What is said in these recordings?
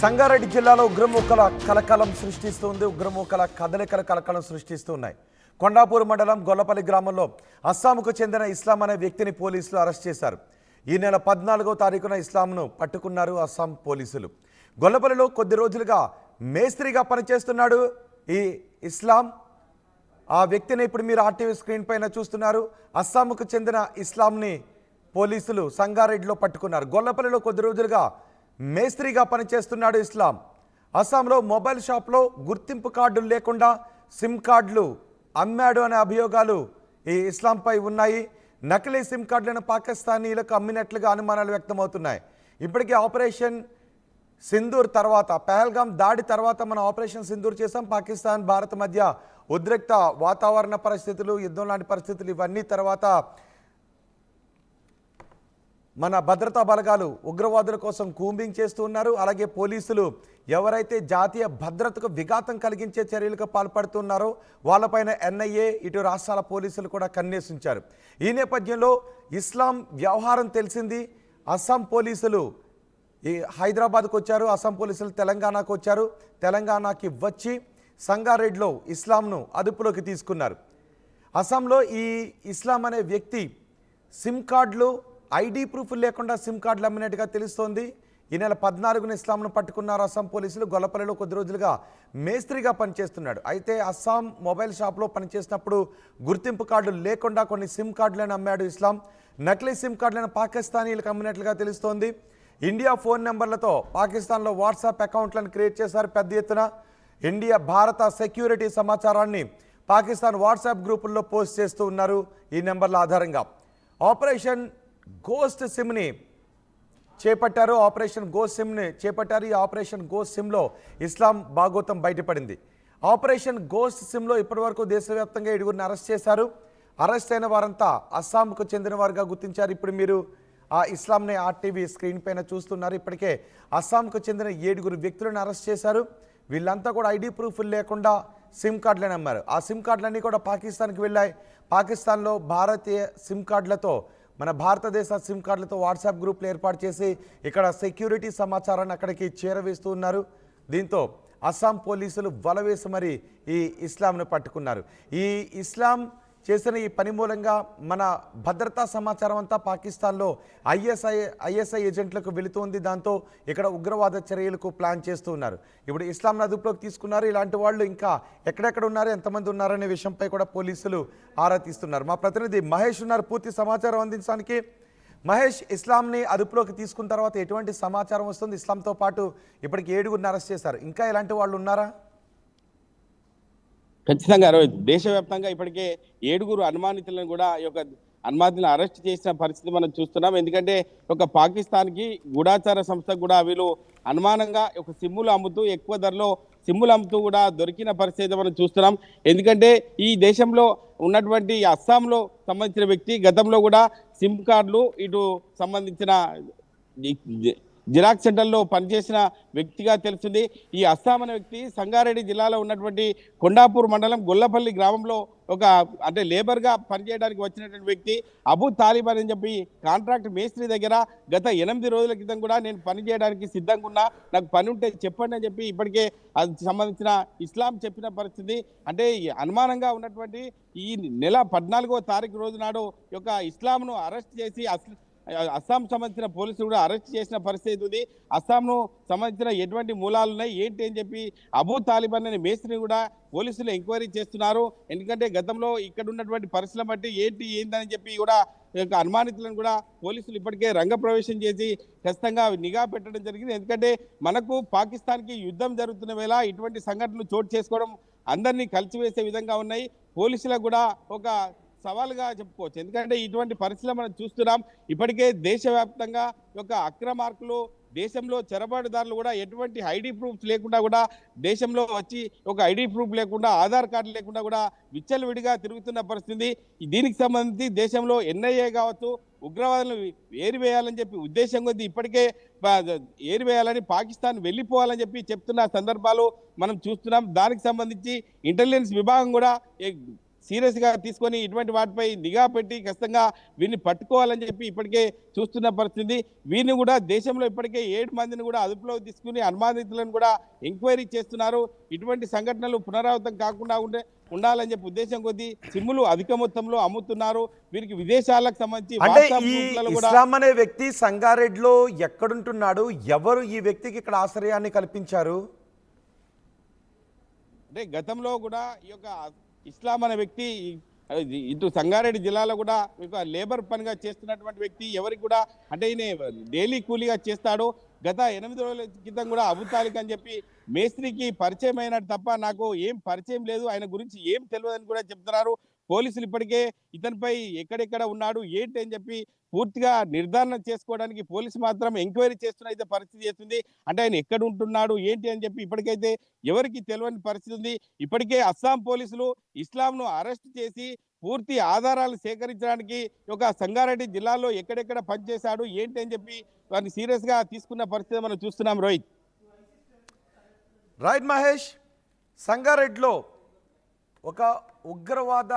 సంగారెడ్డి జిల్లాలో ఉగ్రమూకల కలకలం సృష్టిస్తుంది. ఉగ్రమూకల కదలికల కలకలం సృష్టిస్తున్నాయి. కొండాపూర్ మండలం గొల్లపల్లి గ్రామంలో అస్సాంకు చెందిన ఇస్లాం అనే వ్యక్తిని పోలీసులు అరెస్ట్ చేశారు. ఈ నెల 14వ తారీఖున ఇస్లాంను పట్టుకున్నారు అస్సాం పోలీసులు. గొల్లపల్లిలో కొద్ది రోజులుగా మేస్త్రిగా పనిచేస్తున్నాడు ఈ ఇస్లాం. ఆ వ్యక్తిని ఇప్పుడు మీరు ఆర్టీవీ స్క్రీన్ పైన చూస్తున్నారు. అస్సాంకు చెందిన ఇస్లాంని పోలీసులు సంగారెడ్డిలో పట్టుకున్నారు. గొల్లపల్లిలో కొద్ది రోజులుగా మేస్త్రిగా పనిచేస్తున్నాడు ఇస్లాం. అస్సాంలో మొబైల్ షాప్లో గుర్తింపు కార్డులు లేకుండా సిమ్ కార్డులు అమ్మాడు అనే అభియోగాలు ఈ ఇస్లాంపై ఉన్నాయి. నకిలీ సిమ్ కార్డులను పాకిస్తానీలకు అమ్మినట్లుగా అనుమానాలు వ్యక్తమవుతున్నాయి. ఇప్పటికీ ఆపరేషన్ సింధూర్ తర్వాత, పహల్గాం దాడి తర్వాత మనం ఆపరేషన్ సింధూర్ చేసాం. పాకిస్తాన్ భారత్ మధ్య ఉద్రిక్త వాతావరణ పరిస్థితులు, యుద్ధం లాంటి పరిస్థితులు, ఇవన్నీ తర్వాత మన భద్రతా బలగాలు ఉగ్రవాదుల కోసం కూంబింగ్ చేస్తూ ఉన్నారు. అలాగే పోలీసులు ఎవరైతే జాతీయ భద్రతకు విఘాతం కలిగించే చర్యలకు పాల్పడుతున్నారో వాళ్ళపైన ఎన్ఐఏ, ఇటు రాష్ట్రాల పోలీసులు కూడా కన్నేసించారు. ఈ నేపథ్యంలో ఇస్లాం వ్యవహారం తెలిసింది. అస్సాం పోలీసులు ఈ హైదరాబాద్కు వచ్చారు, అస్సాం పోలీసులు తెలంగాణకు వచ్చారు. తెలంగాణకి వచ్చి సంగారెడ్డిలో ఇస్లాంను అదుపులోకి తీసుకున్నారు. అస్సాంలో ఈ ఇస్లాం అనే వ్యక్తి సిమ్ కార్డులు, ఐడి ప్రూఫ్ లేకుండా సిమ్ కార్డులు అమ్మినట్టుగా తెలుస్తోంది. ఈ నెల 14న ఇస్లాంను పట్టుకున్నారు అస్సాం పోలీసులు. గొల్లపల్లిలో కొద్ది రోజులుగా మేస్త్రిగా పనిచేస్తున్నాడు. అయితే అస్సాం మొబైల్ షాప్లో పనిచేసినప్పుడు గుర్తింపు కార్డులు లేకుండా కొన్ని సిమ్ కార్డులను అమ్మాడు ఇస్లాం. నకిలీ సిమ్ కార్డులను పాకిస్తానీలకు అమ్మినట్లుగా తెలుస్తోంది. ఇండియా ఫోన్ నెంబర్లతో పాకిస్తాన్లో వాట్సాప్ అకౌంట్లను క్రియేట్ చేశారు పెద్ద ఎత్తున. ఇండియా భారత సెక్యూరిటీ సమాచారాన్ని పాకిస్తాన్ వాట్సాప్ గ్రూపుల్లో పోస్ట్ చేస్తూ ఉన్నారు ఈ నెంబర్ల ఆధారంగా. ఆపరేషన్ గోస్ట్ సిమ్ని చేపట్టారు. ఈ ఆపరేషన్ గోస్ట్ సిమ్లో ఇస్లాం భాగోతం బయటపడింది. ఆపరేషన్ గోస్ట్ సిమ్లో ఇప్పటివరకు దేశవ్యాప్తంగా 7గురిని అరెస్ట్ చేశారు. అరెస్ట్ అయిన వారంతా అస్సాంకు చెందిన వారుగా గుర్తించారు. ఇప్పుడు మీరు ఆ ఇస్లాంని ఆర్టీవీ స్క్రీన్ పైన చూస్తున్నారు. ఇప్పటికే అస్సాంకు చెందిన 7గురు వ్యక్తులను అరెస్ట్ చేశారు. వీళ్ళంతా కూడా ఐడి ప్రూఫ్లు లేకుండా సిమ్ కార్డులను అమ్మారు. ఆ సిమ్ కార్డులన్నీ కూడా పాకిస్తాన్కి వెళ్ళాయి. పాకిస్తాన్లో భారతీయ సిమ్ కార్డులతో, మన భారతదేశ సిమ్ కార్డులతో వాట్సాప్ గ్రూప్లు ఏర్పాటు చేసి ఇక్కడ సెక్యూరిటీ సమాచారాన్ని అక్కడికి చేరవేస్తూ ఉన్నారు. దీంతో అస్సాం పోలీసులు వలవేసి మరి ఈ ఇస్లాంను పట్టుకున్నారు. ఈ ఇస్లాం చేసిన ఈ పని మూలంగా మన భద్రతా సమాచారం అంతా పాకిస్తాన్లో ఐఎస్ఐ ఏజెంట్లకు వెళుతుంది. దాంతో ఇక్కడ ఉగ్రవాద చర్యలకు ప్లాన్ చేస్తూ ఉన్నారు. ఇప్పుడు ఇస్లాంను అదుపులోకి తీసుకున్నారు. ఇలాంటి వాళ్ళు ఇంకా ఎక్కడెక్కడ ఉన్నారు, ఎంతమంది ఉన్నారనే విషయంపై కూడా పోలీసులు ఆరా తీస్తున్నారు. మా ప్రతినిధి మహేష్ ఉన్నారు పూర్తి సమాచారం అందించడానికి. మహేష్, ఇస్లాంని అదుపులోకి తీసుకున్న తర్వాత ఎటువంటి సమాచారం వస్తుంది? ఇస్లాంతో పాటు ఇప్పటికి 7గురిని అరెస్ట్ చేశారు. ఇంకా ఇలాంటి వాళ్ళు ఉన్నారా? ఖచ్చితంగా దేశవ్యాప్తంగా ఇప్పటికే 7గురు అనుమానితులను కూడా ఈ యొక్క అనుమానితులను అరెస్ట్ చేసిన పరిస్థితి మనం చూస్తున్నాం. ఎందుకంటే ఒక పాకిస్తాన్కి గూఢాచార సంస్థ కూడా వీళ్ళు అనుమానంగా ఒక సిమ్ములు అమ్ముతూ, ఎక్కువ ధరలో సిమ్ములు అమ్ముతూ కూడా దొరికిన పరిస్థితి మనం చూస్తున్నాం. ఎందుకంటే ఈ దేశంలో ఉన్నటువంటి అస్సాంలో సంబంధించిన వ్యక్తి గతంలో కూడా సిమ్ కార్డులు, ఇటు సంబంధించిన జిరాక్స్ సెంటర్లో పనిచేసిన వ్యక్తిగా తెలుస్తుంది. ఈ అస్సాం అనే వ్యక్తి సంగారెడ్డి జిల్లాలో ఉన్నటువంటి కొండాపూర్ మండలం గొల్లపల్లి గ్రామంలో అంటే లేబర్గా పనిచేయడానికి వచ్చినటువంటి వ్యక్తి అబూ తాలిబ్ అని చెప్పి కాంట్రాక్ట్ మేస్త్రి దగ్గర గత 8 రోజుల క్రితం కూడా నేను పని చేయడానికి సిద్ధంగా ఉన్నా, నాకు పని ఉంటే చెప్పండి అని చెప్పి ఇప్పటికే అది సంబంధించిన ఇస్లాం చెప్పిన పరిస్థితి. అంటే అనుమానంగా ఉన్నటువంటి ఈ నెల 14వ తారీఖు రోజు నాడు యొక్క ఇస్లాంను అరెస్ట్ చేసి అస్సాం సంబంధించిన పోలీసులు కూడా అరెస్ట్ చేసిన పరిస్థితి ఉంది. అస్సాంను సంబంధించిన ఎటువంటి మూలాలు ఉన్నాయి ఏంటి అని చెప్పి అబూ తాలిబ్ అనే మేస్త్రిని కూడా పోలీసులు ఎంక్వైరీ చేస్తున్నారు. ఎందుకంటే గతంలో ఇక్కడ ఉన్నటువంటి పరిస్థితులను బట్టి ఏందని చెప్పి కూడా అనుమానితులను కూడా పోలీసులు ఇప్పటికే రంగప్రవేశం చేసి ఖచ్చితంగా నిఘా పెట్టడం జరిగింది. ఎందుకంటే మనకు పాకిస్తాన్కి యుద్ధం జరుగుతున్న వేళ ఇటువంటి సంఘటనలు చోటు చేసుకోవడం అందరినీ కలిసివేసే విధంగా ఉన్నాయి. పోలీసులకు కూడా ఒక సవాలుగా చెప్పుకోవచ్చు. ఎందుకంటే ఇటువంటి పరిస్థితులు మనం చూస్తున్నాం. ఇప్పటికే దేశవ్యాప్తంగా ఒక అక్రమార్కులు, దేశంలో చొరబాటుదారులు కూడా ఎటువంటి ఐడి ప్రూఫ్స్ లేకుండా కూడా దేశంలో వచ్చి ఒక ఐడి ప్రూఫ్ లేకుండా, ఆధార్ కార్డు లేకుండా కూడా విచ్చలవిడిగా తిరుగుతున్న పరిస్థితి. దీనికి సంబంధించి దేశంలో ఎన్ఐఏ కావచ్చు, ఉగ్రవాదులను ఏరివేయాలని చెప్పి ఉద్దేశం కొద్దీ ఇప్పటికే ఏరివేయాలని, పాకిస్తాన్ వెళ్ళిపోవాలని చెప్పి చెప్తున్న సందర్భాలు మనం చూస్తున్నాం. దానికి సంబంధించి ఇంటెలిజెన్స్ విభాగం కూడా సీరియస్ గా తీసుకొని ఇటువంటి వాటిపై నిఘా పెట్టి ఖచ్చితంగా వీరిని పట్టుకోవాలని చెప్పి ఇప్పటికే చూస్తున్న పరిస్థితి. వీరిని కూడా దేశంలో ఇప్పటికే 7 మందిని కూడా అదుపులో తీసుకుని అనుమానితులను కూడా ఎంక్వైరీ చేస్తున్నారు. ఇటువంటి సంఘటనలు పునరావృతం కాకుండా ఉండాలని చెప్పి ఉద్దేశం కొద్దీ సిమ్ములు అధిక మొత్తంలో అమ్ముతున్నారు. వీరికి విదేశాలకు సంబంధించి అంటే వాట్సాప్ ఈ గ్రూపులలో కూడా ఇస్లాం అనే వ్యక్తి సంగారెడ్డిలో ఎక్కడుంటున్నాడు? ఎవరు ఈ వ్యక్తికి ఇక్కడ ఆశ్రయాన్ని కల్పించారు? అంటే గతంలో కూడా ఈ యొక్క ఇస్లాం అనే వ్యక్తి ఇటు సంగారెడ్డి జిల్లాలో కూడా లేబర్ పనిగా చేస్తున్నటువంటి వ్యక్తి. ఎవరికి కూడా అంటే ఈయన డైలీ కూలీగా చేస్తాడు. గత 8 రోజుల క్రితం కూడా అబు తాలిక్ అని చెప్పి మేస్త్రికి పరిచయం అయినట్టు తప్ప నాకు ఏం పరిచయం లేదు, ఆయన గురించి ఏం తెలియదని కూడా చెప్తున్నారు పోలీసులు. ఇప్పటికే ఇతనిపై ఎక్కడెక్కడ ఉన్నాడు ఏంటి అని చెప్పి పూర్తిగా నిర్ధారణ చేసుకోవడానికి పోలీసు మాత్రం ఎంక్వైరీ చేస్తున్న అయితే పరిస్థితి చేస్తుంది. అంటే ఆయన ఎక్కడ ఉంటున్నాడు ఏంటి అని చెప్పి ఇప్పటికైతే ఎవరికి తెలియని పరిస్థితి ఉంది. ఇప్పటికే అస్సాం పోలీసులు ఇస్లాంను అరెస్ట్ చేసి పూర్తి ఆధారాలు సేకరించడానికి ఒక సంగారెడ్డి జిల్లాలో ఎక్కడెక్కడ పనిచేశాడు ఏంటి అని చెప్పి వారిని సీరియస్ గా తీసుకున్న పరిస్థితి మనం చూస్తున్నాం. రోహిత్. రైట్ మహేష్, సంగారెడ్డిలో ఒక ఉగ్రవాద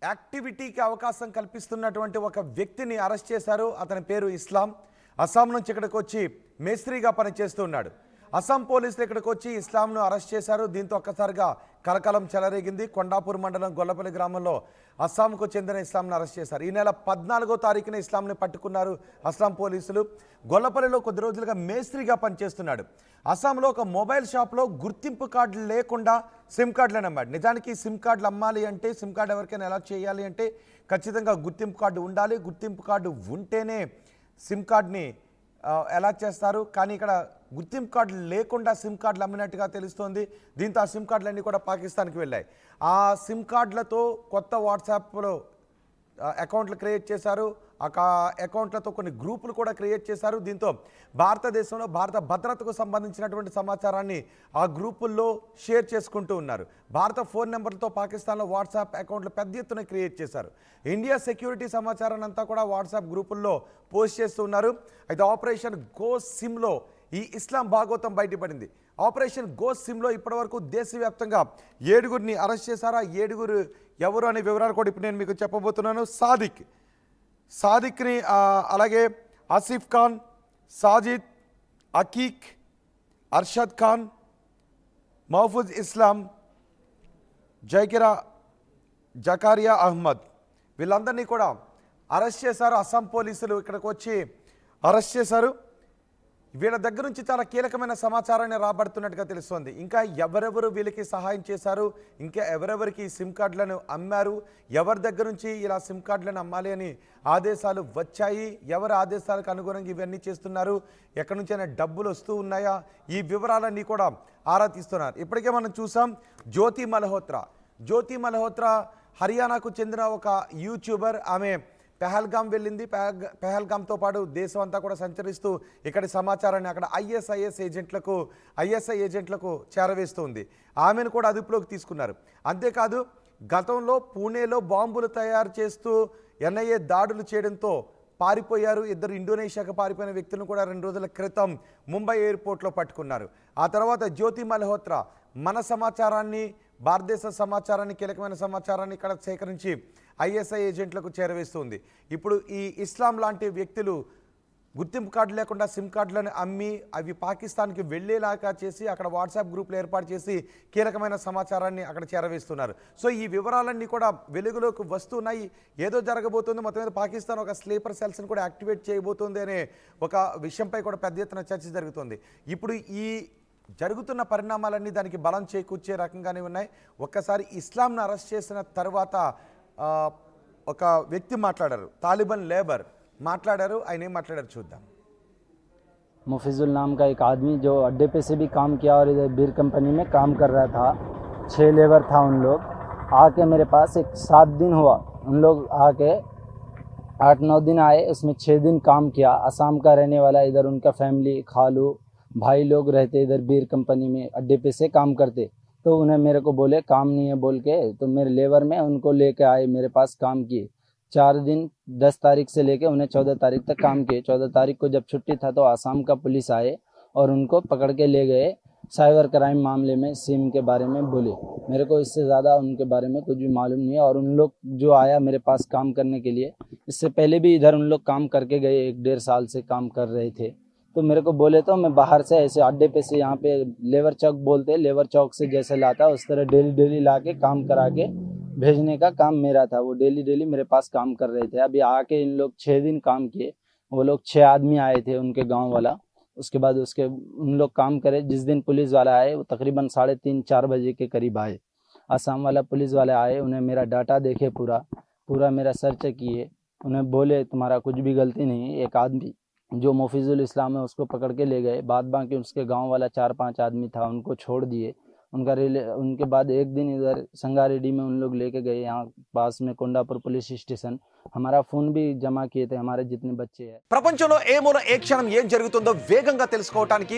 యాక్టివిటీకి అవకాశం కల్పిస్తున్నటువంటి ఒక వ్యక్తిని అరెస్ట్ చేశారు. అతని పేరు ఇస్లాం. అస్సాం నుంచి ఇక్కడికి వచ్చి మేస్త్రిగా పనిచేస్తున్నాడు. అస్సాం పోలీసులు ఇక్కడికి వచ్చి ఇస్లాంను అరెస్ట్ చేశారు. దీంతో ఒక్కసారిగా కలకలం చెలరేగింది. కొండాపూర్ మండలం గొల్లపల్లి గ్రామంలో అస్సాంకు చెందిన ఇస్లాంను అరెస్ట్ చేశారు. ఈ నెల 14వ తారీఖున ఇస్లాంని పట్టుకున్నారు అస్సాం పోలీసులు. గొల్లపల్లిలో కొద్ది రోజులుగా మేస్త్రిగా పనిచేస్తున్నాడు. అస్సాంలో ఒక మొబైల్ షాప్లో గుర్తింపు కార్డులు లేకుండా సిమ్ కార్డులను అమ్మాడు. నిజానికి సిమ్ కార్డులు అమ్మాలి అంటే, సిమ్ కార్డు ఎవరికైనా ఎలా చేయాలి అంటే ఖచ్చితంగా గుర్తింపు కార్డు ఉండాలి. గుర్తింపు కార్డు ఉంటేనే సిమ్ కార్డ్ని ఎలా చేస్తారు. కానీ ఇక్కడ గుర్తింపు కార్డులు లేకుండా సిమ్ కార్డులు అమ్మినట్టుగా తెలుస్తోంది. దీంతో ఆ సిమ్ కార్డులన్నీ కూడా పాకిస్తాన్కి వెళ్ళాయి. ఆ సిమ్ కార్డులతో కొత్త వాట్సాప్లో అకౌంట్లు క్రియేట్ చేశారు. ఆ అకౌంట్లతో కొన్ని గ్రూపులు కూడా క్రియేట్ చేశారు. దీంతో భారతదేశంలో భారత భద్రతకు సంబంధించినటువంటి సమాచారాన్ని ఆ గ్రూపుల్లో షేర్ చేసుకుంటూ ఉన్నారు. భారత ఫోన్ నెంబర్లతో పాకిస్తాన్లో వాట్సాప్ అకౌంట్లు పెద్ద ఎత్తున క్రియేట్ చేశారు. ఇండియా సెక్యూరిటీ సమాచారాన్ని అంతా కూడా వాట్సాప్ గ్రూపుల్లో పోస్ట్ చేస్తూ ఉన్నారు. అయితే ఆపరేషన్ గో సిమ్లో ఈ ఇస్లాం భాగోతం బయటపడింది. ఆపరేషన్ గో సిమ్లో ఇప్పటివరకు దేశవ్యాప్తంగా 7గురిని అరెస్ట్ చేశారు. ఆ 7గురు ఎవరు అనే వివరాలు కూడా ఇప్పుడు నేను మీకు చెప్పబోతున్నాను. సాదిక్ని, అలాగే ఆసిఫ్ ఖాన్, సాజిద్, అకీక్, అర్షద్ ఖాన్, మహఫూజ్ ఇస్లాం, జకారియా అహ్మద్, వీళ్ళందరినీ కూడా అరెస్ట్ చేశారు. అస్సాం పోలీసులు ఇక్కడికి వచ్చి అరెస్ట్ చేశారు. వీళ్ళ దగ్గర నుంచి చాలా కీలకమైన సమాచారాన్ని రాబడుతున్నట్టుగా తెలుస్తోంది. ఇంకా ఎవరెవరు వీళ్ళకి సహాయం చేశారు, ఇంకా ఎవరెవరికి సిమ్ కార్డులను అమ్మారు, ఎవరి దగ్గర నుంచి ఇలా సిమ్ కార్డులను అమ్మాలి అని ఆదేశాలు వచ్చాయి, ఎవరి ఆదేశాలకు అనుగుణంగా ఇవన్నీ చేస్తున్నారు, ఎక్కడి నుంచైనా డబ్బులు వస్తూ ఉన్నాయా, ఈ వివరాలన్నీ కూడా ఆరా తీస్తున్నారు. ఇప్పటికే మనం చూసాం జ్యోతి మల్హోత్రా హర్యానాకు చెందిన ఒక యూట్యూబర్. ఆమె పెహల్గాం వెళ్ళింది. పెహల్గాంతో పాటు దేశం అంతా కూడా సంచరిస్తూ ఇక్కడి సమాచారాన్ని అక్కడ ఐఎస్ఐ ఏజెంట్లకు చేరవేస్తుంది. ఆమెను కూడా అదుపులోకి తీసుకున్నారు. అంతేకాదు గతంలో పూణేలో బాంబులు తయారు చేస్తూ ఎన్ఐఏ దాడులు చేయడంతో పారిపోయారు. ఇద్దరు ఇండోనేషియాకు పారిపోయిన వ్యక్తులను కూడా 2 రోజుల క్రితం ముంబై ఎయిర్పోర్ట్లో పట్టుకున్నారు. ఆ తర్వాత జ్యోతి మల్హోత్రా మన సమాచారాన్ని, భారతదేశ సమాచారాన్ని, కీలకమైన సమాచారాన్ని ఇక్కడ సేకరించి ఐఎస్ఐ ఏజెంట్లకు చేరవేస్తుంది. ఇప్పుడు ఈ ఇస్లాం లాంటి వ్యక్తులు గుర్తింపు కార్డు లేకుండా సిమ్ కార్డులను అమ్మి అవి పాకిస్తాన్కి వెళ్ళేలాగా చేసి అక్కడ వాట్సాప్ గ్రూపులు ఏర్పాటు చేసి కీలకమైన సమాచారాన్ని అక్కడ చేరవేస్తున్నారు. సో ఈ వివరాలన్నీ కూడా వెలుగులోకి వస్తున్నాయి. ఏదో జరగబోతుంది, మొత్తం మీద పాకిస్తాన్ ఒక స్లీపర్ సెల్స్ని కూడా యాక్టివేట్ చేయబోతుంది అనే ఒక విషయంపై కూడా పెద్ద ఎత్తున చర్చ జరుగుతుంది. ఇప్పుడు ఈ జరుగుతున్న పరిణామాలన్నీ దానికి బలం చేకూర్చే రకంగానే ఉన్నాయి. ఒక్కసారి ఇస్లాంను అరెస్ట్ చేసిన తర్వాత ఒక వ్యక్తి మాట్లాడారు, తాలిబాన్ లేబర్ మాట్లాడారు. ఆయన ఏం మాట్లాడారు చూద్దాం. मुफिजुल नाम का एक आदमी जो अड्डे पे से भी काम किया और इधर बीर कंपनी में काम कर रहा था। 6 लेबर था उन लोग। आके मेरे पास 7 दिन हुआ, उन लोग आके 8-9 दिन आए, उसमें 6 दिन काम किया। असम का रहने वाला, इधर उनका फैमिली, खालू भाई लोग रहते इधर बीर कंपनी में, अड्डे पे से काम करते। तो उन्हें मेरे को बोले काम नहीं है बोल के, तो मेरे लेबर में उनको लेके आए, मेरे पास काम किए 4 दिन। 10 तारीख से लेके उन्हें 14 तारीख तक काम किए। 14 तारीख को जब छुट्टी था तो आसाम का पुलिस आए और उनको पकड़ के ले गए साइबर क्राइम मामले में सिम के बारे में बोले। मेरे को इससे ज़्यादा उनके बारे में कुछ भी मालूम नहीं है। और उन लोग जो आया मेरे पास काम करने के लिए, इससे पहले भी इधर उन लोग काम करके गए, 1-1.5 साल से काम कर रहे थे। तो मेरे को बोले तो मैं बाहर से ऐसे अड्डे पे से, यहाँ पे लेबर चौक बोलते हैं, लेबर चौक से जैसे लाता उस तरह डेली ला के काम करा के भेजने का काम मेरा था। वो डेली मेरे पास काम कर रहे थे। अभी आके इन लोग 6 दिन काम किए। वो लोग 6 आदमी आए थे, उनके गांव वाला। उसके बाद उन लोग काम करे। जिस दिन पुलिस वाला आए वो तकरीबन 3:30-4 बजे के करीब आए। असम वाला पुलिस वाले आए, उन्हें मेरा डाटा देखे, पूरा मेरा सर्च किए। उन्हें बोले तुम्हारा कुछ भी गलती नहीं। एक आदमी जो मोफिजुल इस्लाम है उसको पकड़ के ले गए। बाद बाकी उसके गांव वाला 4-5 आदमी था, उनको छोड़ दिए। उनके बाद एक दिन इधर संगारेड्डी में उन लोग लेके गए, यहाँ पास में कोंडापुर पुलिस स्टेशन। हमारा फ़ोन भी जमा किए थे, हमारे जितने बच्चे हैं। ప్రపంచంలో ఏ మూల ఏ క్షణం ఏం జరుగుతుందో వేగంగా తెలుసుకోవడానికి